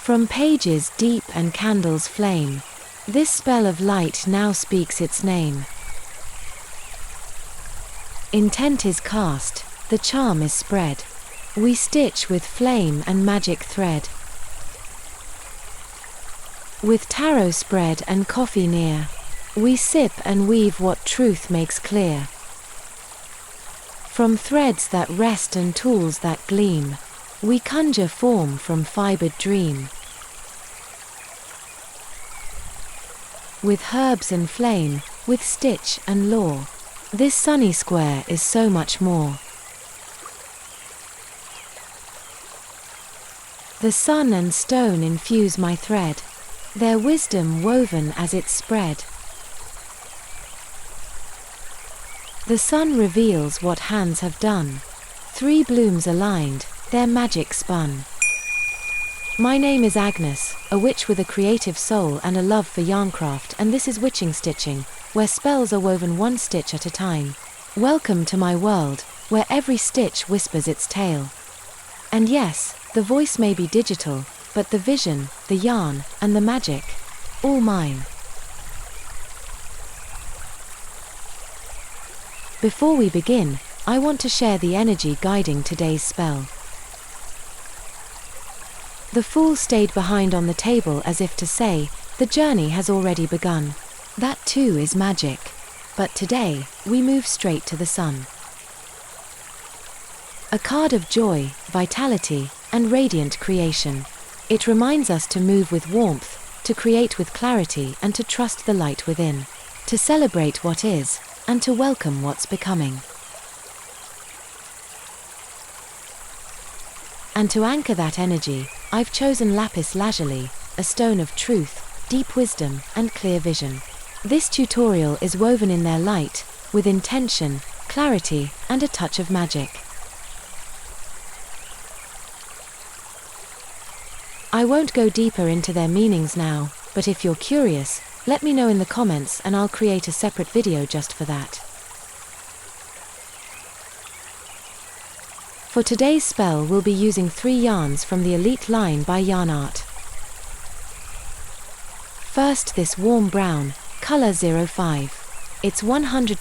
From pages deep and candles flame, this spell of light now speaks its name. Intent is cast, the charm is spread. We stitch with flame and magic thread. With tarot spread and coffee near, we sip and weave what truth makes clear. From threads that rest and tools that gleam, we conjure form from fibered dream. With herbs and flame, with stitch and lore, this sunny square is so much more. The sun and stone infuse my thread, their wisdom woven as it spread. The sun reveals what hands have done, 3 blooms aligned, their magic spun. My name is Agnes, a witch with a creative soul and a love for yarncraft, and this is witching stitching, where spells are woven 1 stitch at a time. Welcome to my world, where every stitch whispers its tale. And yes, the voice may be digital, but the vision, the yarn, and the magic, all mine. Before we begin, I want to share the energy guiding today's spell. The Fool stayed behind on the table as if to say, the journey has already begun. That too is magic. But today, we move straight to the sun. A card of joy, vitality, and radiant creation. It reminds us to move with warmth, to create with clarity, and to trust the light within. To celebrate what is, and to welcome what's becoming. And to anchor that energy, I've chosen Lapis Lazuli, a stone of truth, deep wisdom, and clear vision. This tutorial is woven in their light, with intention, clarity, and a touch of magic. I won't go deeper into their meanings now, but if you're curious, let me know in the comments and I'll create a separate video just for that. For today's spell, we'll be using 3 yarns from the Elite line by YarnArt. First, this warm brown, color 05. It's 100%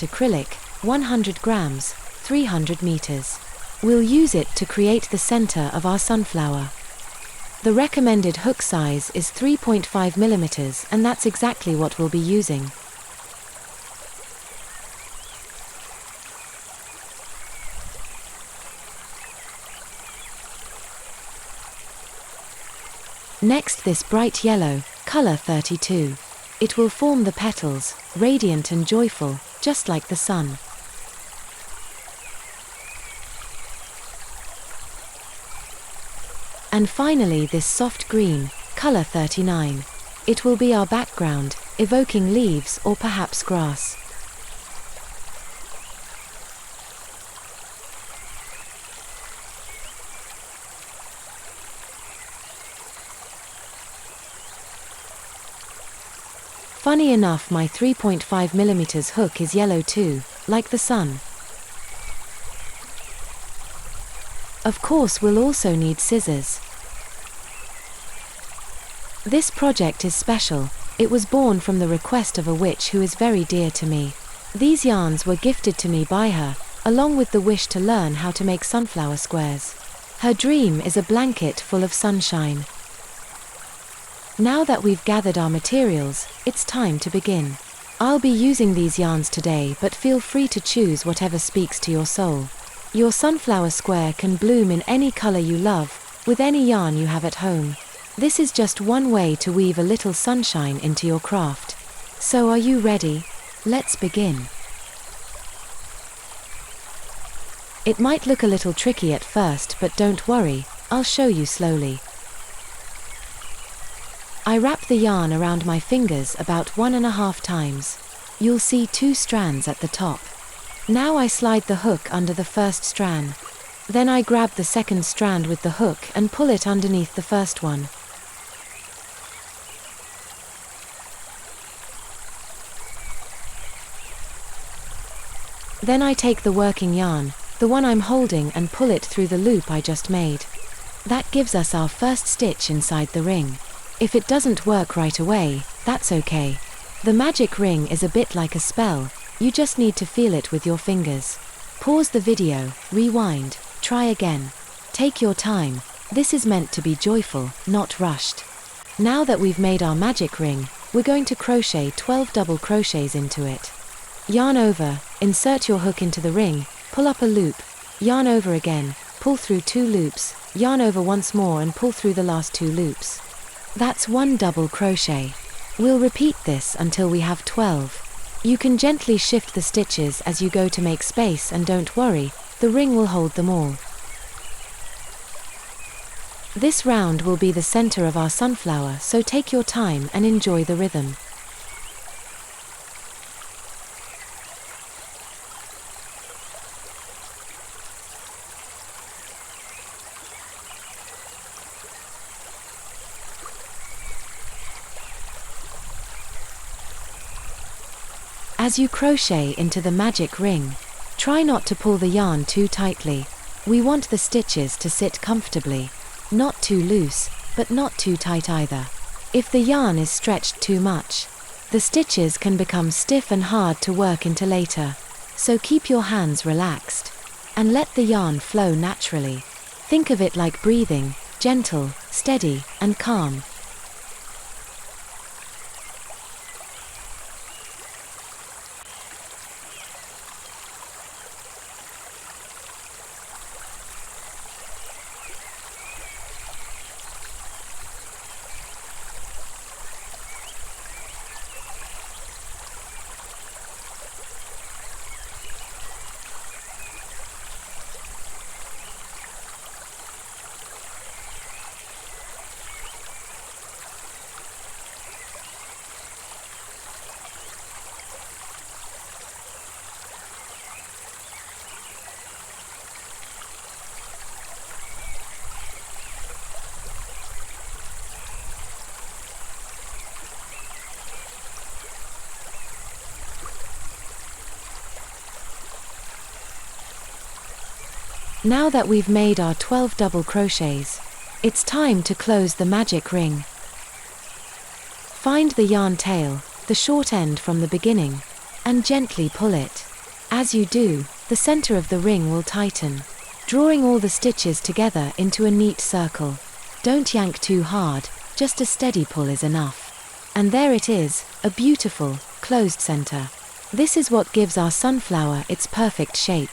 acrylic, 100 grams, 300 meters. We'll use it to create the center of our sunflower. The recommended hook size is 3.5 millimeters, and that's exactly what we'll be using. Next, this bright yellow, color 32. It will form the petals, radiant and joyful, just like the sun. And finally, this soft green, color 39. It will be our background, evoking leaves or perhaps grass. Funny enough, my 3.5 millimeters hook is yellow too, like the sun. Of course, we'll also need scissors. This project is special. It was born from the request of a witch who is very dear to me. These yarns were gifted to me by her, along with the wish to learn how to make sunflower squares. Her dream is a blanket full of sunshine. Now that we've gathered our materials, it's time to begin. I'll be using these yarns today, but feel free to choose whatever speaks to your soul. Your sunflower square can bloom in any color you love, with any yarn you have at home. This is just one way to weave a little sunshine into your craft. So are you ready? Let's begin. It might look a little tricky at first, but don't worry, I'll show you slowly. I wrap the yarn around my fingers about 1.5 times. You'll see 2 strands at the top. Now I slide the hook under the first strand. Then I grab the second strand with the hook and pull it underneath the first one. Then I take the working yarn, the one I'm holding, and pull it through the loop I just made. That gives us our first stitch inside the ring. If it doesn't work right away, that's okay. The magic ring is a bit like a spell, you just need to feel it with your fingers. Pause the video, rewind, try again. Take your time, this is meant to be joyful, not rushed. Now that we've made our magic ring, we're going to crochet 12 double crochets into it. Yarn over, insert your hook into the ring, pull up a loop, yarn over again, pull through 2 loops, yarn over once more and pull through the last 2 loops. That's 1 double crochet. We'll repeat this until we have 12. You can gently shift the stitches as you go to make space, and don't worry, the ring will hold them all. This round will be the center of our sunflower, so take your time and enjoy the rhythm. As you crochet into the magic ring, try not to pull the yarn too tightly. We want the stitches to sit comfortably. Not too loose, but not too tight either. If the yarn is stretched too much, the stitches can become stiff and hard to work into later. So keep your hands relaxed and let the yarn flow naturally. Think of it like breathing, gentle, steady, and calm. Now that we've made our 12 double crochets, it's time to close the magic ring. Find the yarn tail, the short end from the beginning, and gently pull it. As you do, the center of the ring will tighten, drawing all the stitches together into a neat circle. Don't yank too hard, just a steady pull is enough. And there it is, a beautiful, closed center. This is what gives our sunflower its perfect shape.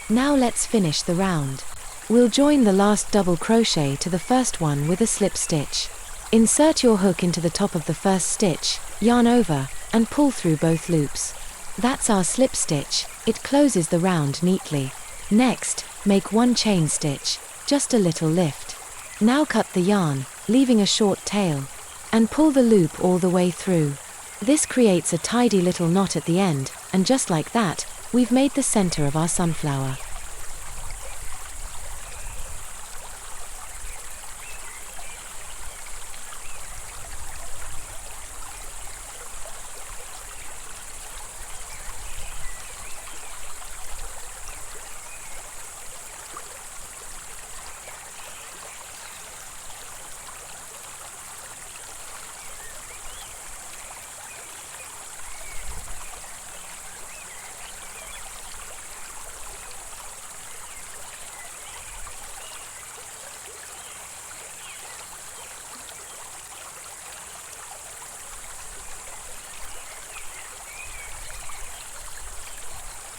Now let's finish the round. We'll join the last double crochet to the first one with a slip stitch. Insert your hook into the top of the first stitch, yarn over, and pull through both loops. That's our slip stitch, it closes the round neatly. Next, make 1 chain stitch, just a little lift. Now cut the yarn, leaving a short tail, and pull the loop all the way through. This creates a tidy little knot at the end, and just like that, we've made the center of our sunflower.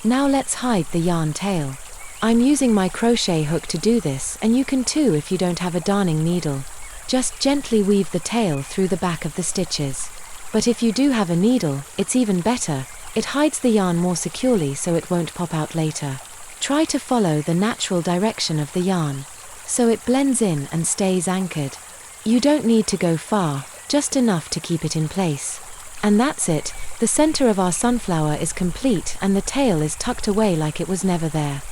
Now let's hide the yarn tail. I'm using my crochet hook to do this, and you can too if you don't have a darning needle. Just gently weave the tail through the back of the stitches. But if you do have a needle, it's even better. It hides the yarn more securely so it won't pop out later. Try to follow the natural direction of the yarn, so it blends in and stays anchored. You don't need to go far, just enough to keep it in place. And that's it, the center of our sunflower is complete and the tail is tucked away like it was never there.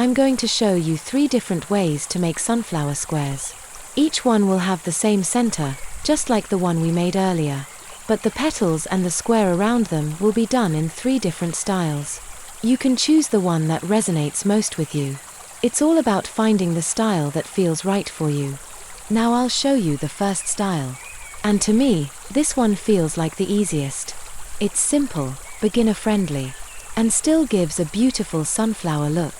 I'm going to show you 3 different ways to make sunflower squares. Each one will have the same center, just like the one we made earlier. But the petals and the square around them will be done in 3 different styles. You can choose the one that resonates most with you. It's all about finding the style that feels right for you. Now I'll show you the first style. And to me, this one feels like the easiest. It's simple, beginner-friendly, and still gives a beautiful sunflower look.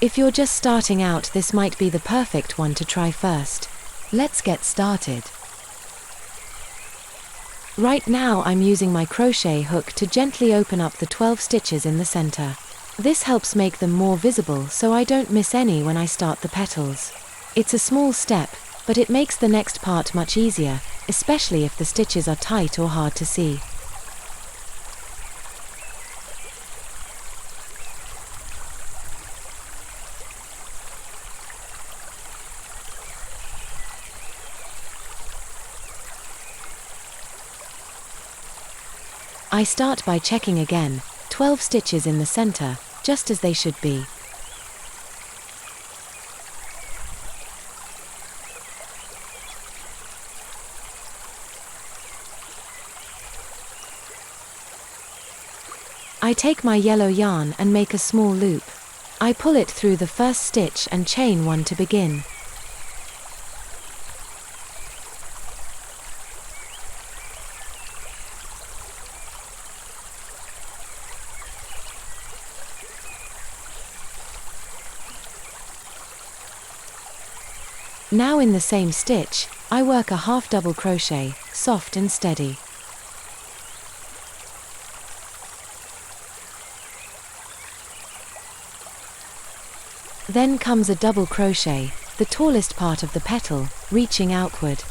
If you're just starting out, this might be the perfect one to try first. Let's get started. Right now I'm using my crochet hook to gently open up the 12 stitches in the center. This helps make them more visible so I don't miss any when I start the petals. It's a small step, but it makes the next part much easier, especially if the stitches are tight or hard to see. I start by checking again, 12 stitches in the center, just as they should be. I take my yellow yarn and make a small loop. I pull it through the first stitch and chain 1 to begin. Now in the same stitch, I work a half double crochet, soft and steady. Then comes a double crochet, the tallest part of the petal, reaching outward.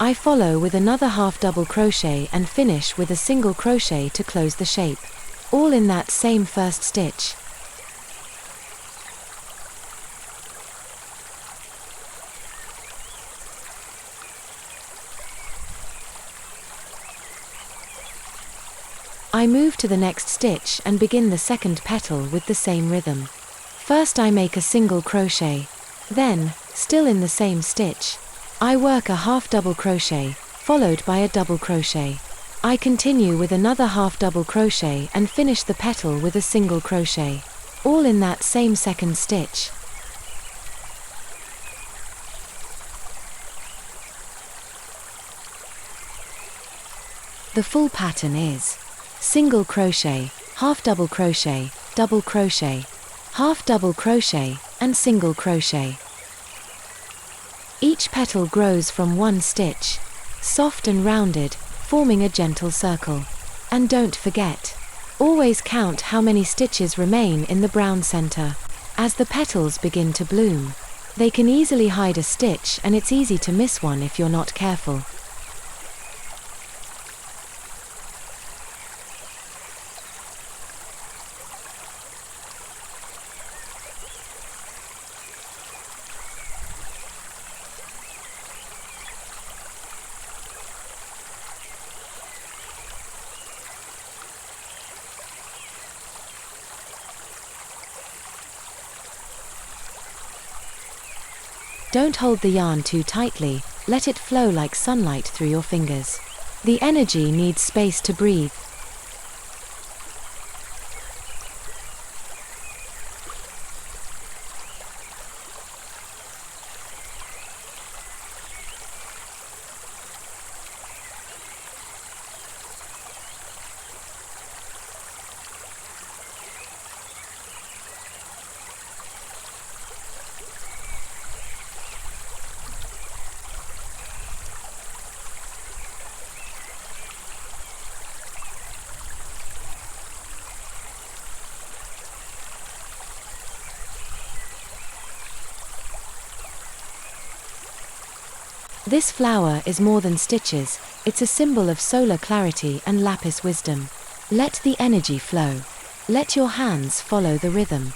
I follow with another half double crochet and finish with a single crochet to close the shape. All in that same first stitch. I move to the next stitch and begin the second petal with the same rhythm. First I make a single crochet. Then, still in the same stitch, I work a half double crochet, followed by a double crochet. I continue with another half double crochet and finish the petal with a single crochet. All in that same second stitch. The full pattern is single crochet, half double crochet, double crochet, half double crochet, and single crochet. Each petal grows from 1 stitch, soft and rounded, forming a gentle circle. And don't forget, always count how many stitches remain in the brown center. As the petals begin to bloom, they can easily hide a stitch and it's easy to miss one if you're not careful. Don't hold the yarn too tightly, let it flow like sunlight through your fingers. The energy needs space to breathe. This flower is more than stitches, it's a symbol of solar clarity and lapis wisdom. Let the energy flow. Let your hands follow the rhythm.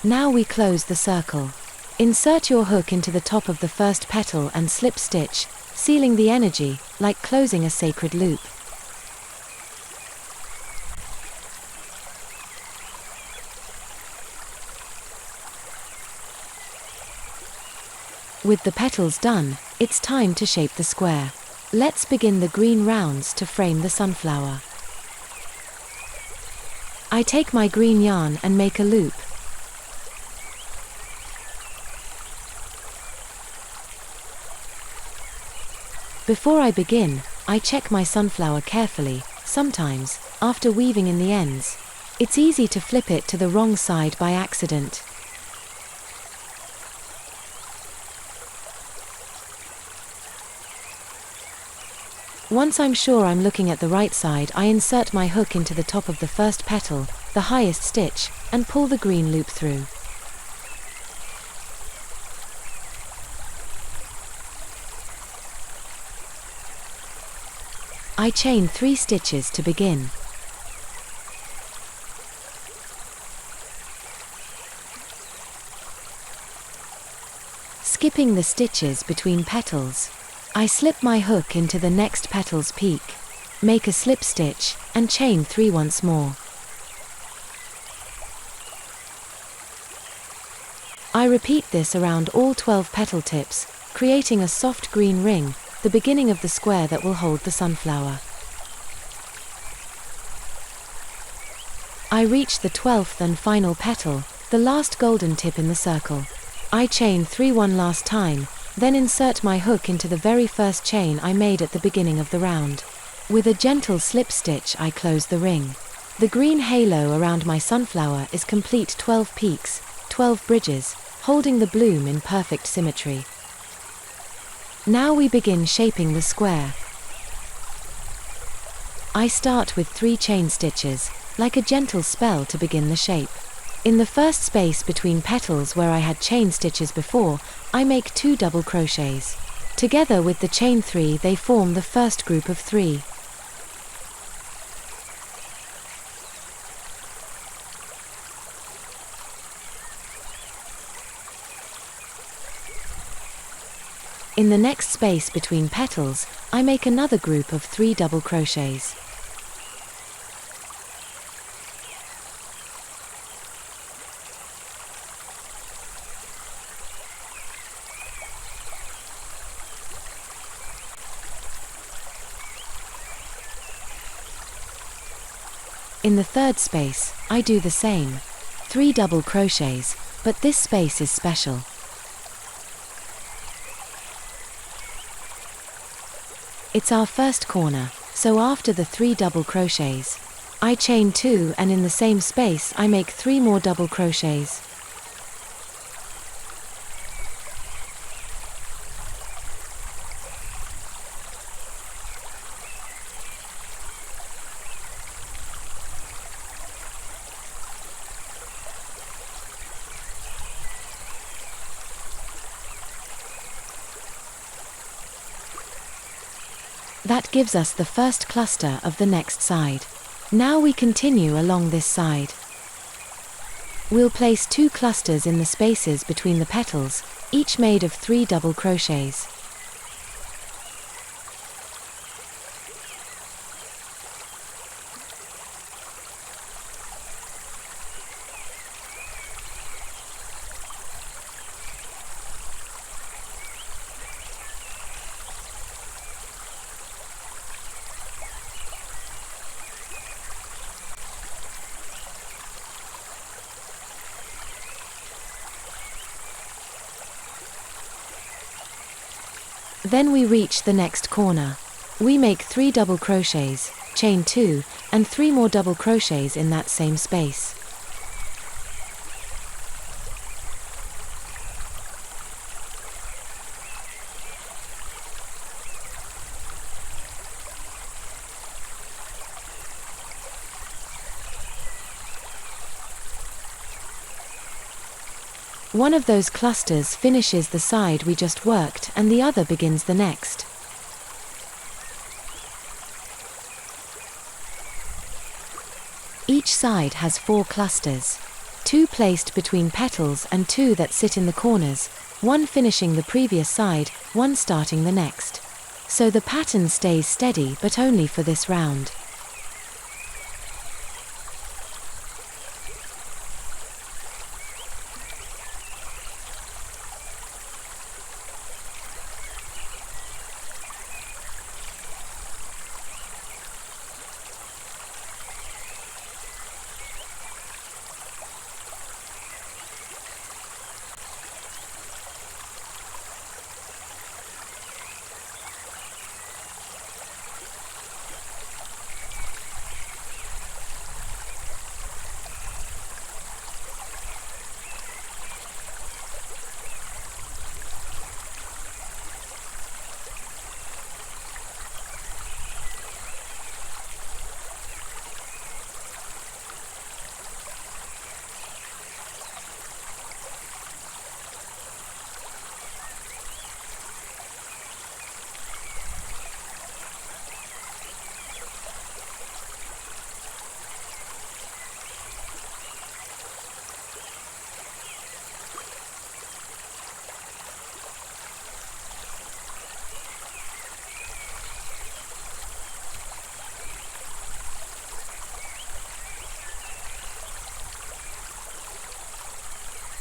Now we close the circle. Insert your hook into the top of the first petal and slip stitch, sealing the energy, like closing a sacred loop. With the petals done, it's time to shape the square. Let's begin the green rounds to frame the sunflower. I take my green yarn and make a loop. Before I begin, I check my sunflower carefully. Sometimes, after weaving in the ends, it's easy to flip it to the wrong side by accident. Once I'm sure I'm looking at the right side, I insert my hook into the top of the first petal, the highest stitch, and pull the green loop through. I chain 3 stitches to begin. Skipping the stitches between petals, I slip my hook into the next petal's peak, make a slip stitch, and chain 3 once more. I repeat this around all 12 petal tips, creating a soft green ring, the beginning of the square that will hold the sunflower. I reach the 12th and final petal, the last golden tip in the circle. I chain 3 one last time, then insert my hook into the very first chain I made at the beginning of the round. With a gentle slip stitch I close the ring. The green halo around my sunflower is complete 12 peaks, 12 bridges, holding the bloom in perfect symmetry. Now we begin shaping the square. I start with 3 chain stitches, like a gentle spell to begin the shape. In the first space between petals where I had chain stitches before, I make 2 double crochets. Together with the chain 3 they form the first group of 3. In the next space between petals, I make another group of 3 double crochets. In the third space, I do the same. 3 double crochets, but this space is special. It's our first corner, so after the 3 double crochets, I chain 2 and in the same space I make 3 more double crochets. That gives us the first cluster of the next side. Now we continue along this side. We'll place 2 clusters in the spaces between the petals, each made of 3 double crochets. Then we reach the next corner. We make 3 double crochets, chain 2, and 3 more double crochets in that same space. One of those clusters finishes the side we just worked and the other begins the next. Each side has 4 clusters. 2 placed between petals and 2 that sit in the corners, 1 finishing the previous side, 1 starting the next. So the pattern stays steady, but only for this round.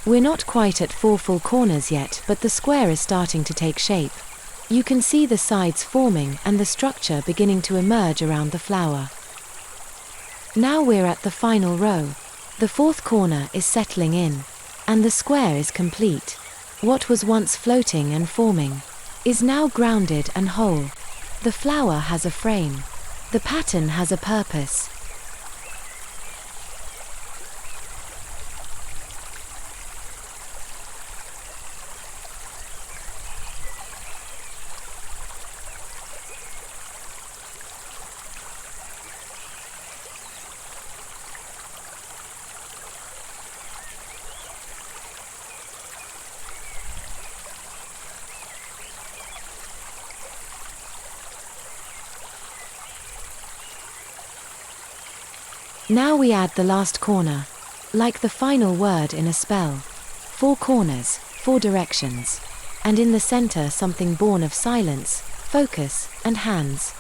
We're not quite at 4 full corners yet, but the square is starting to take shape. You can see the sides forming and the structure beginning to emerge around the flower. Now we're at the final row. The 4th corner is settling in, and the square is complete. What was once floating and forming is now grounded and whole. The flower has a frame. The pattern has a purpose. Now we add the last corner, like the final word in a spell. 4 corners, 4 directions, and in the center something born of silence, focus, and hands.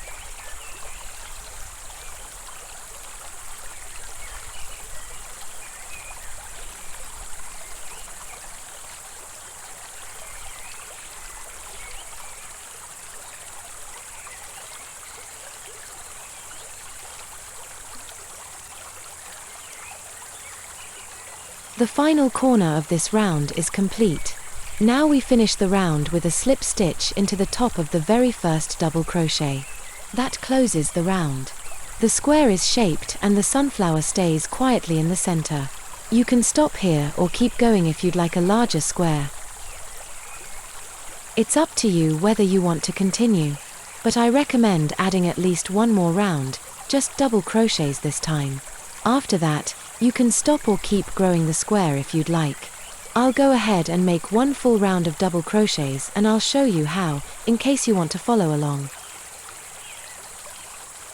The final corner of this round is complete. Now we finish the round with a slip stitch into the top of the very first double crochet. That closes the round. The square is shaped and the sunflower stays quietly in the center. You can stop here or keep going if you'd like a larger square. It's up to you whether you want to continue, but I recommend adding at least 1 more round, just double crochets this time. After that, you can stop or keep growing the square if you'd like. I'll go ahead and make 1 full round of double crochets and I'll show you how, in case you want to follow along.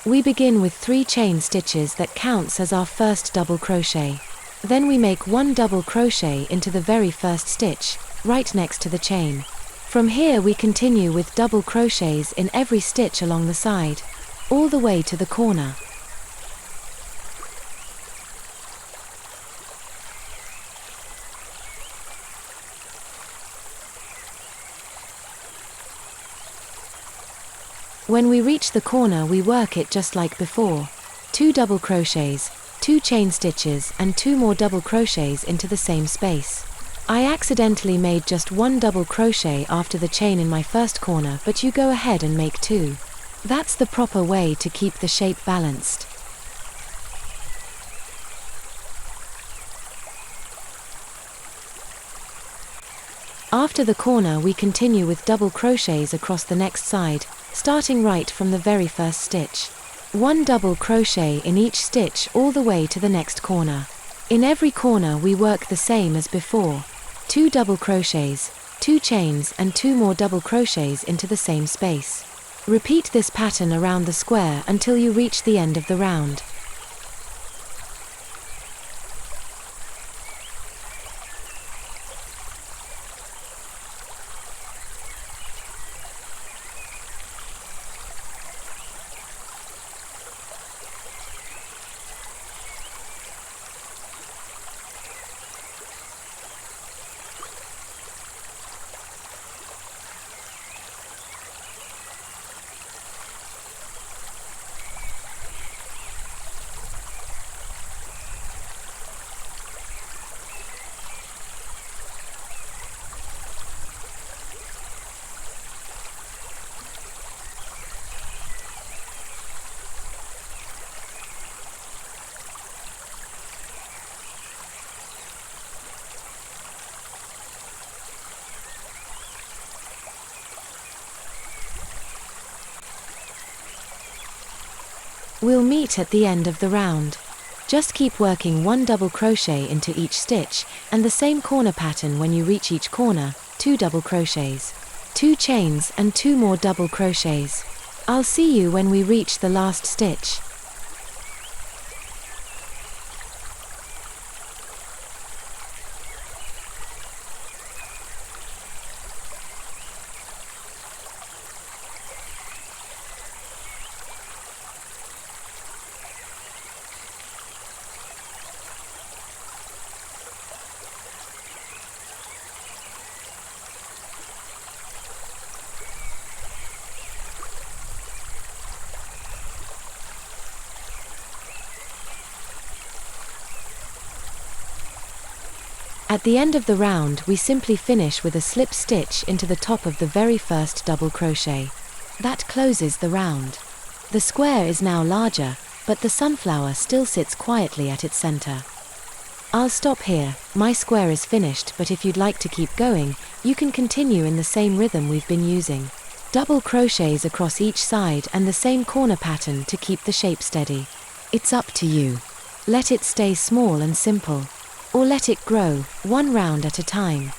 We begin with 3 chain stitches that counts as our first double crochet. Then we make 1 double crochet into the very first stitch, right next to the chain. From here we continue with double crochets in every stitch along the side, all the way to the corner. When we reach the corner we work it just like before. 2 double crochets, 2 chain stitches and 2 more double crochets into the same space. I accidentally made just 1 double crochet after the chain in my first corner, but you go ahead and make 2. That's the proper way to keep the shape balanced. After the corner we continue with double crochets across the next side, starting right from the very first stitch. 1 double crochet in each stitch all the way to the next corner. In every corner we work the same as before. 2 double crochets, 2 chains and 2 more double crochets into the same space. Repeat this pattern around the square until you reach the end of the round. We'll meet at the end of the round. Just keep working 1 double crochet into each stitch, and the same corner pattern when you reach each corner, 2 double crochets. 2 chains and 2 more double crochets. I'll see you when we reach the last stitch. At the end of the round, we simply finish with a slip stitch into the top of the very first double crochet. That closes the round. The square is now larger, but the sunflower still sits quietly at its center. I'll stop here. My square is finished, but if you'd like to keep going, you can continue in the same rhythm we've been using. Double crochets across each side and the same corner pattern to keep the shape steady. It's up to you. Let it stay small and simple, or let it grow, 1 round at a time.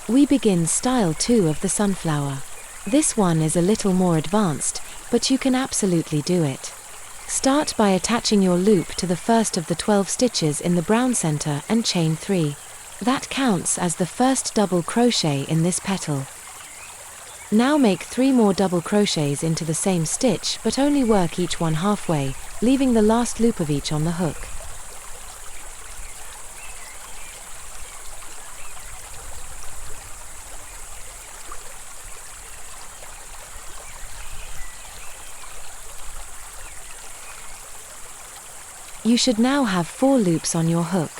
We begin style 2 of the sunflower. This one is a little more advanced, but you can absolutely do it. Start by attaching your loop to the first of the 12 stitches in the brown center and chain 3. That counts as the first double crochet in this petal. Now make 3 more double crochets into the same stitch, but only work each one halfway, leaving the last loop of each on the hook. You should now have 4 loops on your hook.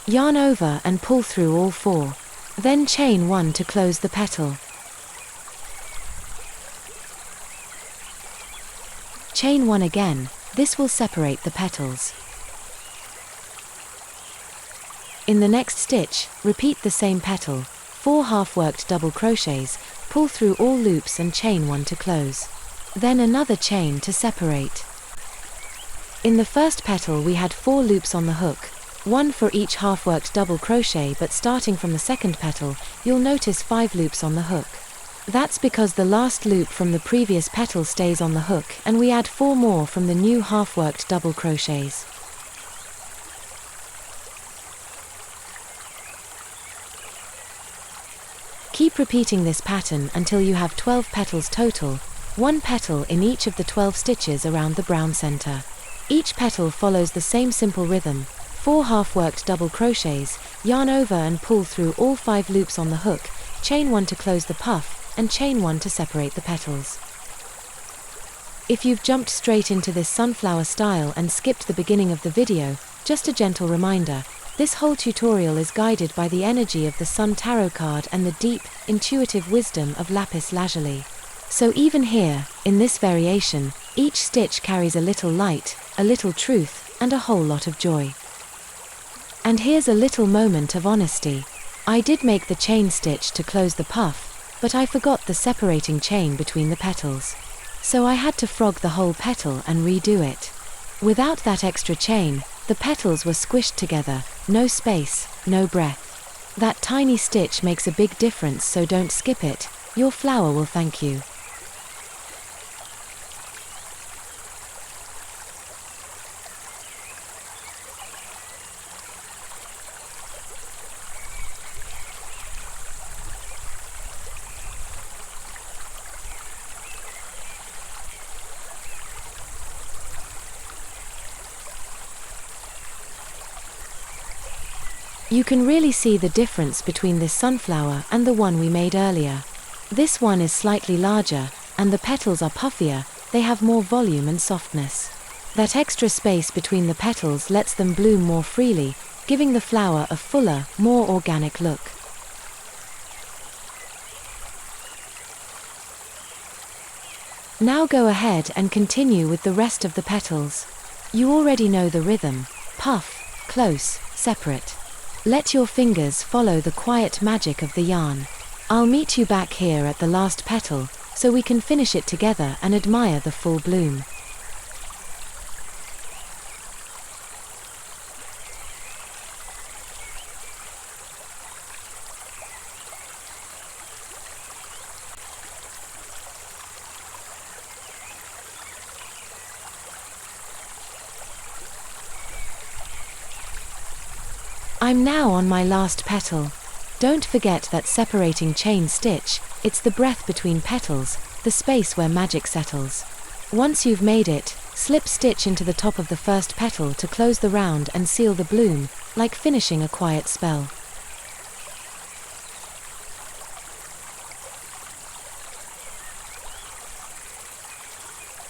Yarn over and pull through all 4. Then chain 1 to close the petal. Chain 1 again. This will separate the petals. In the next stitch, repeat the same petal, 4 half-worked double crochets, pull through all loops and chain 1 to close. Then another chain to separate. In the first petal we had 4 loops on the hook, 1 for each half-worked double crochet, but starting from the second petal, you'll notice 5 loops on the hook. That's because the last loop from the previous petal stays on the hook, and we add 4 more from the new half-worked double crochets. Keep repeating this pattern until you have 12 petals total, 1 petal in each of the 12 stitches around the brown center. Each petal follows the same simple rhythm, 4 half-worked double crochets, yarn over and pull through all 5 loops on the hook, chain 1 to close the puff, and chain 1 to separate the petals. If you've jumped straight into this sunflower style and skipped the beginning of the video, just a gentle reminder, this whole tutorial is guided by the energy of the Sun Tarot card and the deep, intuitive wisdom of Lapis Lazuli. So even here, in this variation, each stitch carries a little light, a little truth, and a whole lot of joy. And here's a little moment of honesty. I did make the chain stitch to close the puff, but I forgot the separating chain between the petals. So I had to frog the whole petal and redo it. Without that extra chain, the petals were squished together, no space, no breath. That tiny stitch makes a big difference, so don't skip it. Your flower will thank you. You can really see the difference between this sunflower and the one we made earlier. This one is slightly larger, and the petals are puffier, they have more volume and softness. That extra space between the petals lets them bloom more freely, giving the flower a fuller, more organic look. Now go ahead and continue with the rest of the petals. You already know the rhythm: puff, close, separate. Let your fingers follow the quiet magic of the yarn. I'll meet you back here at the last petal, so we can finish it together and admire the full bloom. I'm now on my last petal. Don't forget that separating chain stitch, it's the breath between petals, the space where magic settles. Once you've made it, slip stitch into the top of the first petal to close the round and seal the bloom, like finishing a quiet spell.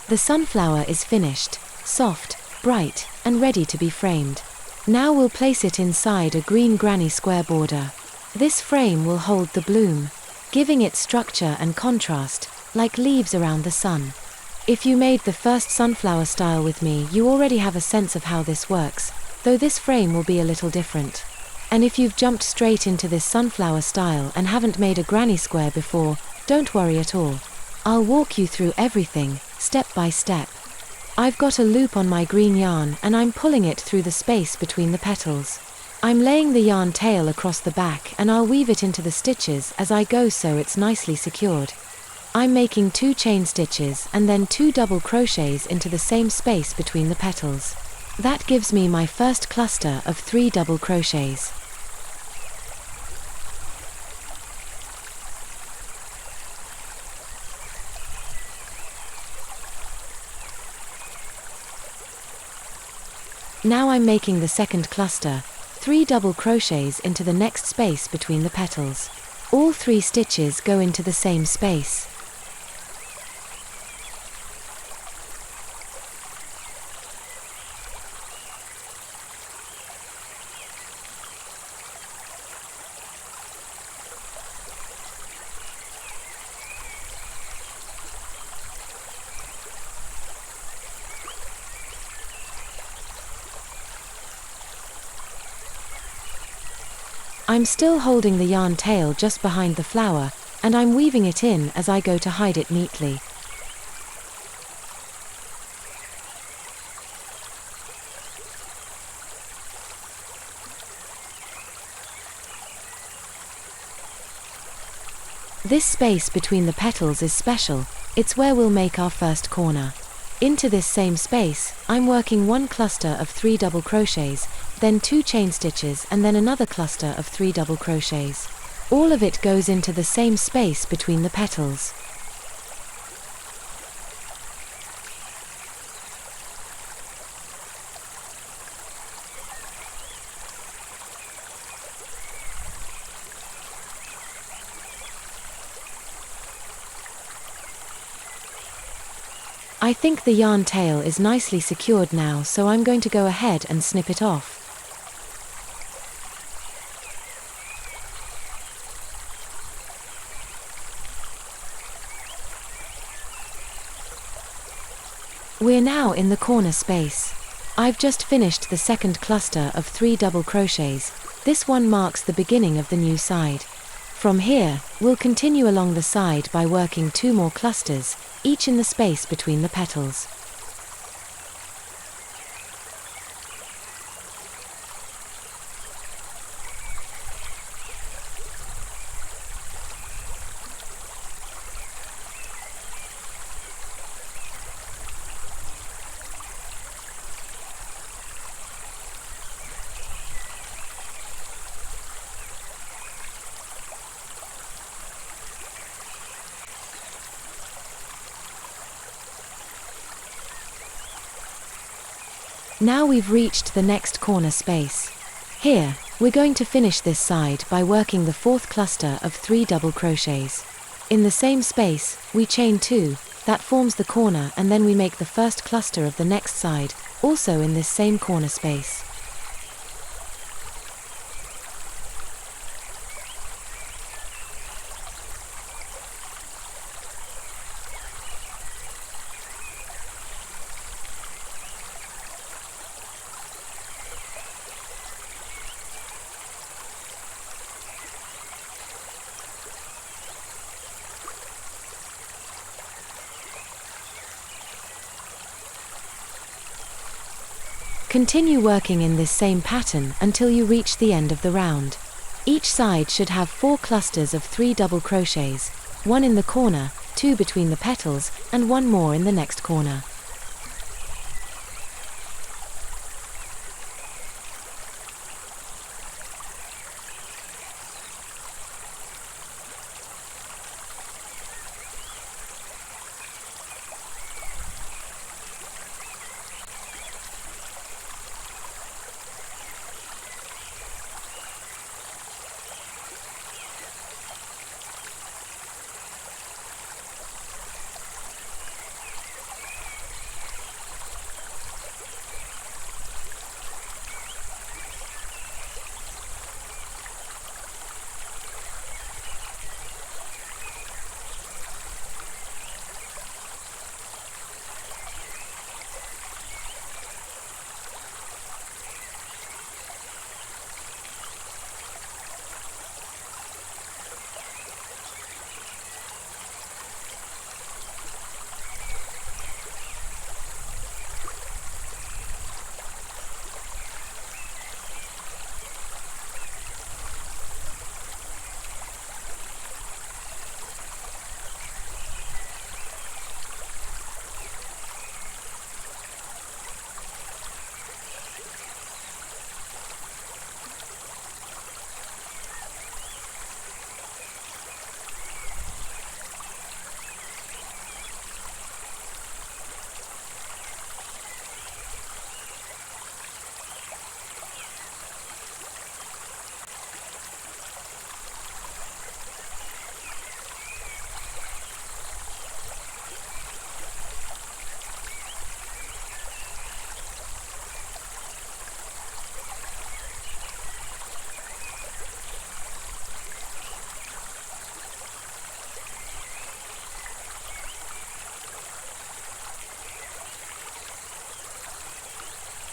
The sunflower is finished, soft, bright, and ready to be framed. Now we'll place it inside a green granny square border. This frame will hold the bloom, giving it structure and contrast, like leaves around the sun. If you made the first sunflower style with me, you already have a sense of how this works, though this frame will be a little different. And if you've jumped straight into this sunflower style and haven't made a granny square before, don't worry at all. I'll walk you through everything, step by step. I've got a loop on my green yarn and I'm pulling it through the space between the petals. I'm laying the yarn tail across the back and I'll weave it into the stitches as I go so it's nicely secured. I'm making 2 chain stitches and then 2 double crochets into the same space between the petals. That gives me my first cluster of 3 double crochets. Now I'm making the second cluster, 3 double crochets into the next space between the petals. All 3 stitches go into the same space. I'm still holding the yarn tail just behind the flower, and I'm weaving it in as I go to hide it neatly. This space between the petals is special, it's where we'll make our first corner. Into this same space, I'm working 1 cluster of 3 double crochets, then 2 chain stitches and then another cluster of 3 double crochets. All of it goes into the same space between the petals. I think the yarn tail is nicely secured now, so I'm going to go ahead and snip it off. We're now in the corner space. I've just finished the second cluster of 3 double crochets. This one marks the beginning of the new side. From here, we'll continue along the side by working 2 more clusters, each in the space between the petals. Now we've reached the next corner space. Here, we're going to finish this side by working the 4th cluster of 3 double crochets. In the same space, we chain 2, that forms the corner, and then we make the first cluster of the next side, also in this same corner space. Continue working in this same pattern until you reach the end of the round. Each side should have 4 clusters of 3 double crochets, 1 in the corner, 2 between the petals, and 1 more in the next corner.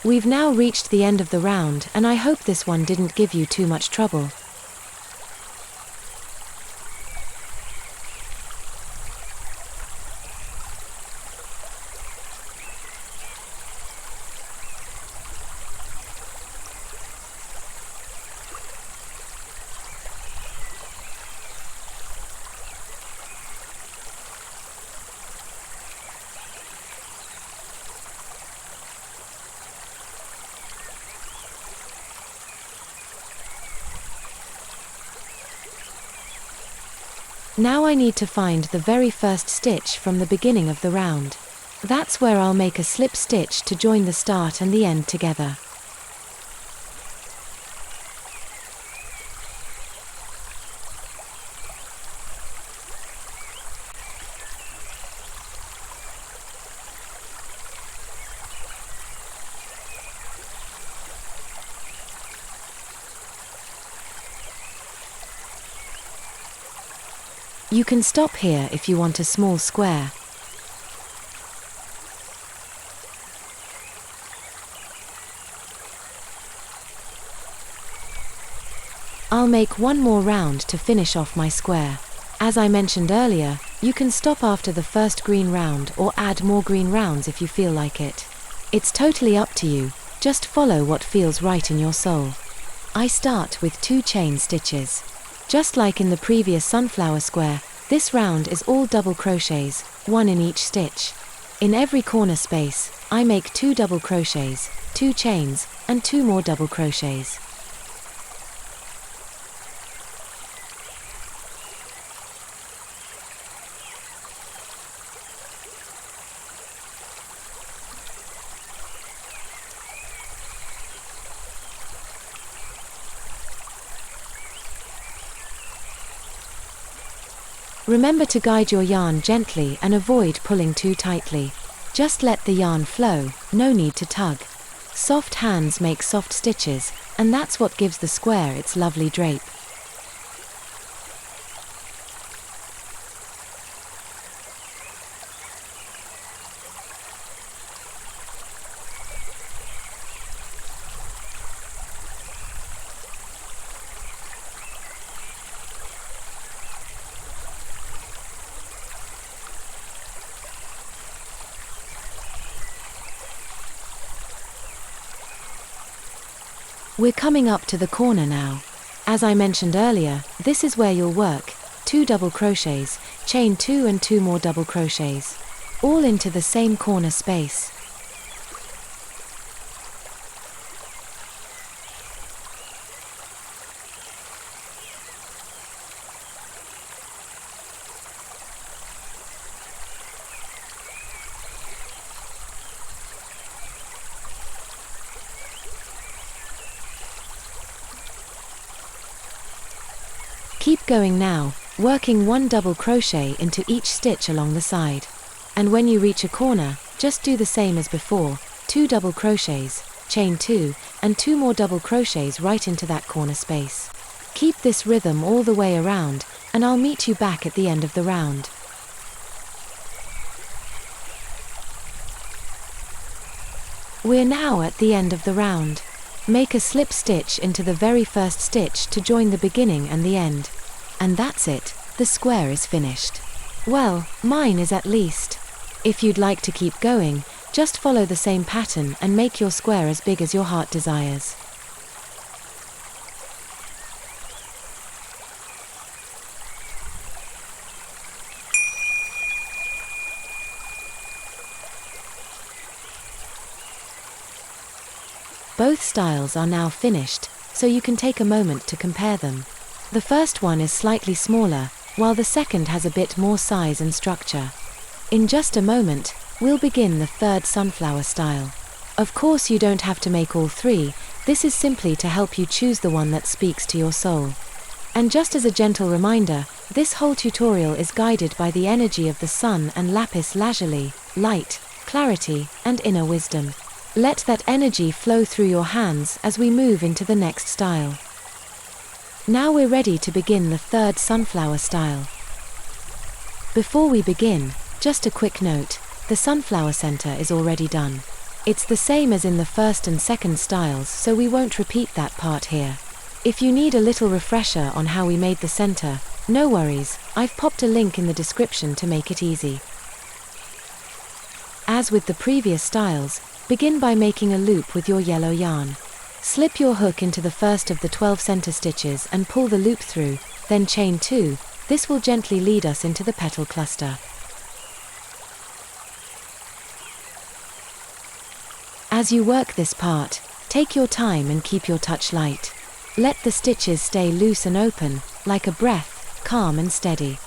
We've now reached the end of the round, and I hope this one didn't give you too much trouble. Now I need to find the very first stitch from the beginning of the round. That's where I'll make a slip stitch to join the start and the end together. You can stop here if you want a small square. I'll make one more round to finish off my square. As I mentioned earlier, you can stop after the first green round or add more green rounds if you feel like it. It's totally up to you, just follow what feels right in your soul. I start with 2 chain stitches. Just like in the previous sunflower square, this round is all double crochets, 1 in each stitch. In every corner space, I make 2 double crochets, 2 chains, and 2 more double crochets. Remember to guide your yarn gently and avoid pulling too tightly. Just let the yarn flow, no need to tug. Soft hands make soft stitches, and that's what gives the square its lovely drape. We're coming up to the corner now. As I mentioned earlier, this is where you'll work 2 double crochets, chain 2 and 2 more double crochets, all into the same corner space. Keep going now, working 1 double crochet into each stitch along the side. And when you reach a corner, just do the same as before, 2 double crochets, chain 2, and 2 more double crochets right into that corner space. Keep this rhythm all the way around, and I'll meet you back at the end of the round. We're now at the end of the round. Make a slip stitch into the very first stitch to join the beginning and the end. And that's it, the square is finished. Well, mine is at least. If you'd like to keep going, just follow the same pattern and make your square as big as your heart desires. Both styles are now finished, so you can take a moment to compare them. The first one is slightly smaller, while the second has a bit more size and structure. In just a moment, we'll begin the third sunflower style. Of course you don't have to make all 3, this is simply to help you choose the one that speaks to your soul. And just as a gentle reminder, this whole tutorial is guided by the energy of the sun and Lapis Lazuli, light, clarity, and inner wisdom. Let that energy flow through your hands as we move into the next style. Now we're ready to begin the third sunflower style. Before we begin, just a quick note, the sunflower center is already done. It's the same as in the first and second styles, so we won't repeat that part here. If you need a little refresher on how we made the center, no worries, I've popped a link in the description to make it easy. As with the previous styles, begin by making a loop with your yellow yarn. Slip your hook into the first of the 12 center stitches and pull the loop through, then chain 2, this will gently lead us into the petal cluster. As you work this part, take your time and keep your touch light. Let the stitches stay loose and open, like a breath, calm and steady.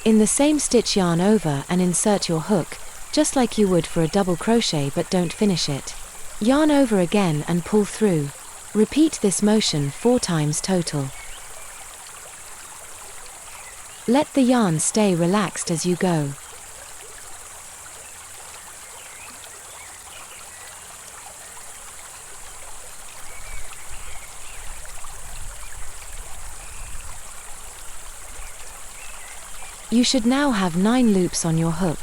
In the same stitch, yarn over and insert your hook, just like you would for a double crochet, but don't finish it. Yarn over again and pull through. Repeat this motion 4 times total. Let the yarn stay relaxed as you go. You should now have 9 loops on your hook.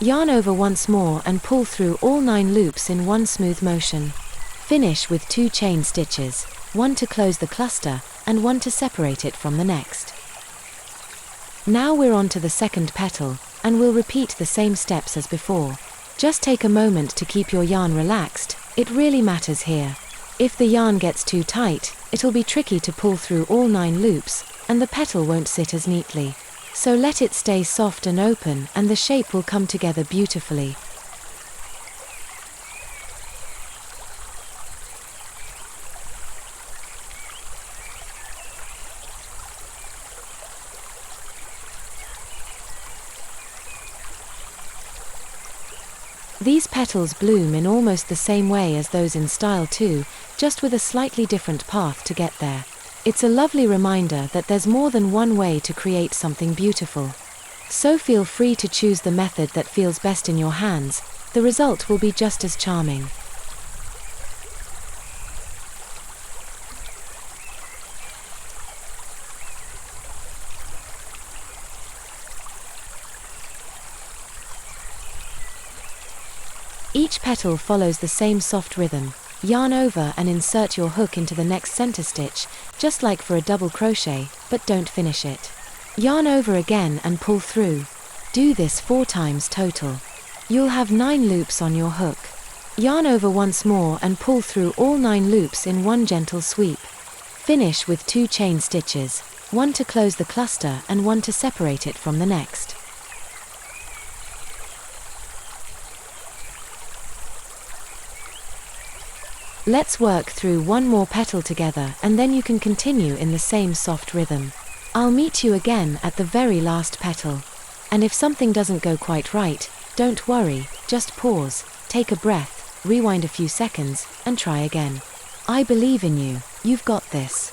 Yarn over once more and pull through all 9 loops in one smooth motion. Finish with 2 chain stitches, one to close the cluster and one to separate it from the next. Now we're on to the second petal, and we'll repeat the same steps as before. Just take a moment to keep your yarn relaxed, it really matters here. If the yarn gets too tight, it'll be tricky to pull through all 9 loops, and the petal won't sit as neatly. So let it stay soft and open, and the shape will come together beautifully. These petals bloom in almost the same way as those in style 2, just with a slightly different path to get there. It's a lovely reminder that there's more than one way to create something beautiful. So feel free to choose the method that feels best in your hands, the result will be just as charming. Each petal follows the same soft rhythm. Yarn over and insert your hook into the next center stitch, just like for a double crochet, but don't finish it. Yarn over again and pull through. Do this 4 times total. You'll have 9 loops on your hook. Yarn over once more and pull through all 9 loops in one gentle sweep. Finish with 2 chain stitches, one to close the cluster and one to separate it from the next. Let's work through one more petal together and then you can continue in the same soft rhythm. I'll meet you again at the very last petal. And if something doesn't go quite right, don't worry, just pause, take a breath, rewind a few seconds, and try again. I believe in you, you've got this.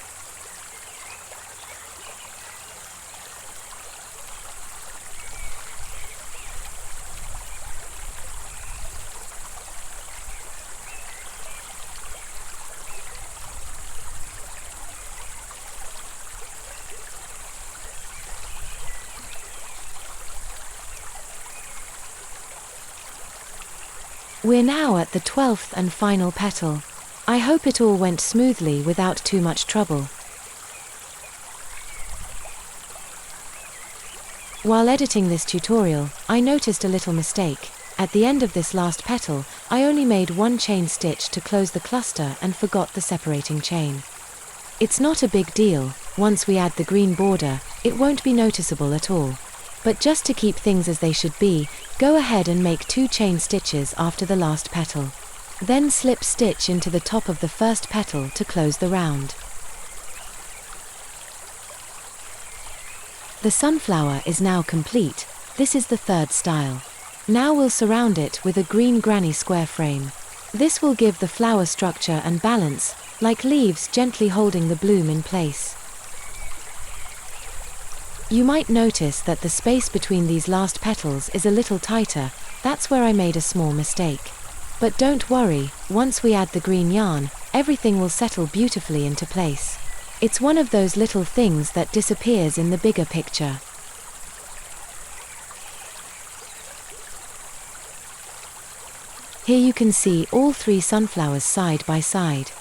We're now at the 12th and final petal. I hope it all went smoothly without too much trouble. While editing this tutorial, I noticed a little mistake. At the end of this last petal, I only made 1 chain stitch to close the cluster and forgot the separating chain. It's not a big deal, once we add the green border, it won't be noticeable at all. But just to keep things as they should be, go ahead and make 2 chain stitches after the last petal. Then slip stitch into the top of the first petal to close the round. The sunflower is now complete. This is the 3rd style. Now we'll surround it with a green granny square frame. This will give the flower structure and balance, like leaves gently holding the bloom in place. You might notice that the space between these last petals is a little tighter. That's where I made a small mistake. But don't worry, once we add the green yarn, everything will settle beautifully into place. It's one of those little things that disappears in the bigger picture. Here you can see all 3 sunflowers side by side.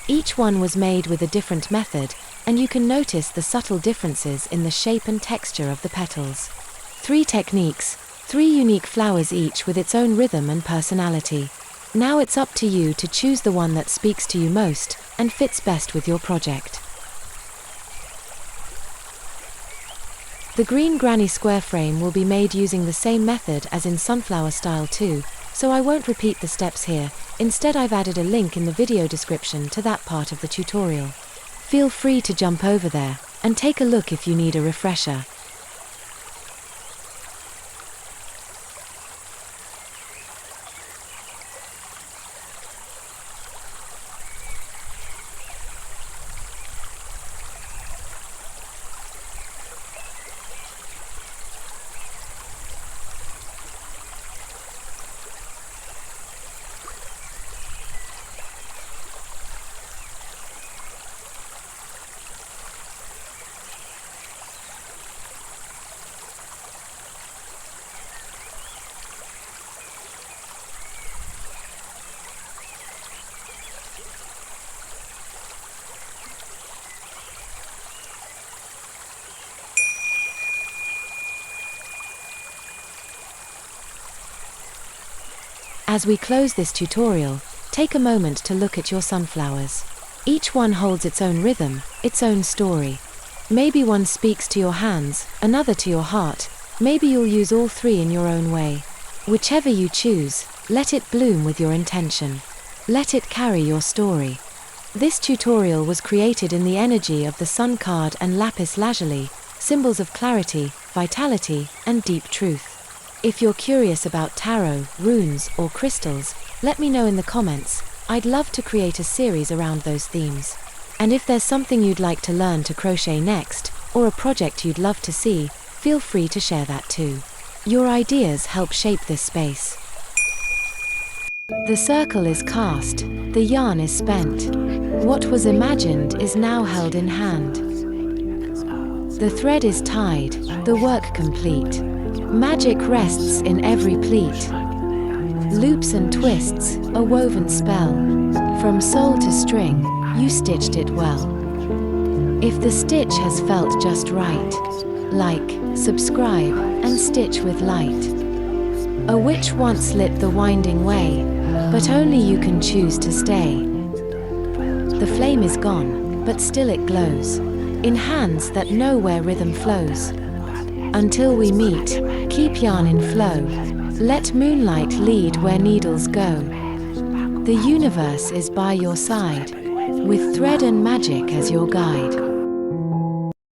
Each one was made with a different method, and you can notice the subtle differences in the shape and texture of the petals. 3 techniques, 3 unique flowers each with its own rhythm and personality. Now it's up to you to choose the one that speaks to you most and fits best with your project. The green granny square frame will be made using the same method as in sunflower style 2, so I won't repeat the steps here. Instead, I've added a link in the video description to that part of the tutorial. Feel free to jump over there and take a look if you need a refresher. As we close this tutorial, take a moment to look at your sunflowers. Each one holds its own rhythm, its own story. Maybe one speaks to your hands, another to your heart. Maybe you'll use all 3 in your own way. Whichever you choose, let it bloom with your intention. Let it carry your story. This tutorial was created in the energy of the Sun card and Lapis Lazuli, symbols of clarity, vitality, and deep truth. If you're curious about tarot, runes, or crystals, let me know in the comments. I'd love to create a series around those themes. And if there's something you'd like to learn to crochet next, or a project you'd love to see, feel free to share that too. Your ideas help shape this space. The circle is cast, the yarn is spent. What was imagined is now held in hand. The thread is tied, the work complete. Magic rests in every pleat. Loops and twists, a woven spell. From soul to string, you stitched it well. If the stitch has felt just right, like, subscribe, and stitch with light. A witch once lit the winding way, but only you can choose to stay. The flame is gone, but still it glows, in hands that know where rhythm flows. Until we meet, keep yarn in flow, let moonlight lead where needles go. The universe is by your side, with thread and magic as your guide.